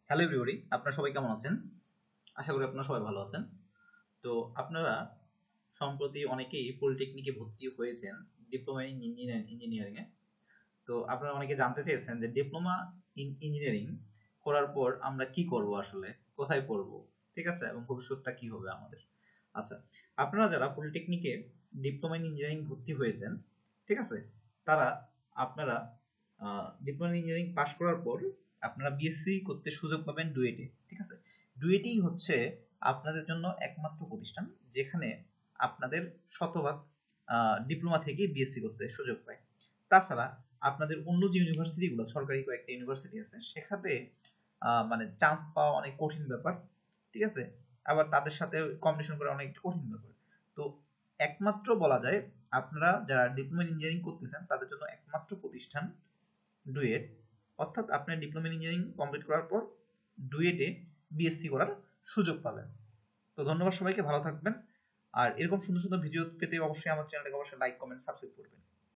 Hello everybody, আপনারা সবাই কেমন আছেন? আশা করি আপনারা সবাই ভালো আছেন। তো আপনারা সম্প্রতি অনেকেই পলিটেকনিকে ভর্তি হয়েছেন ডিপ্লোমা ইন ইঞ্জিনিয়ারিং এ। তো আপনারা অনেকে জানতে চেয়েছেন যে ডিপ্লোমা ইন ইঞ্জিনিয়ারিং করার পর আমরা কি করব, আসলে কোথায় পড়ব, ঠিক আছে, এবং ভবিষ্যৎটা কি হবে আমাদের। আচ্ছা, আপনারা যারা পলিটেকনিকে ডিপ্লোমা ইন ইঞ্জিনিয়ারিং ভর্তি হয়েছেন, ঠিক আছে, তারা আপনারা ডিপ্লোমা ইন ইঞ্জিনিয়ারিং পাশ করার পর আপনারা বিএসসি করতে সুযোগ পাবেন ডুয়েটে, ঠিক আছে। ডুয়েটেই হচ্ছে আপনাদের জন্য একমাত্র প্রতিষ্ঠান যেখানে আপনাদের শতভাগ ডিপ্লোমা থেকে বিএসসি করতে সুযোগ পায়। তাছাড়া আপনাদের অন্য যে ইউনিভার্সিটিগুলো, সরকারি কয়েকটা ইউনিভার্সিটি আছে, সেখানে মানে চান্স পাওয়া অনেক কঠিন ব্যাপার, ঠিক আছে। আবার তাদের সাথে কম্পিটিশন করা অনেক কঠিন ব্যাপার। তো একমাত্র বলা যায় আপনারা যারা ডিপ্লোমা ইঞ্জিনিয়ারিং করতেছেন তাদের জন্য একমাত্র প্রতিষ্ঠান ডুয়েট। অর্থাৎ আপনি ডিপ্লোমা ইঞ্জিনিয়ারিং কমপ্লিট করার পর ডুয়েটে বিএসসি করার সুযোগ পাবেন। তো ধন্যবাদ সবাইকে, ভালো থাকবেন। আর এরকম সুন্দর সুন্দর ভিডিও পেতে অবশ্যই আমার চ্যানেলটাকে অবশ্যই লাইক, কমেন্ট, সাবস্ক্রাইব করবেন।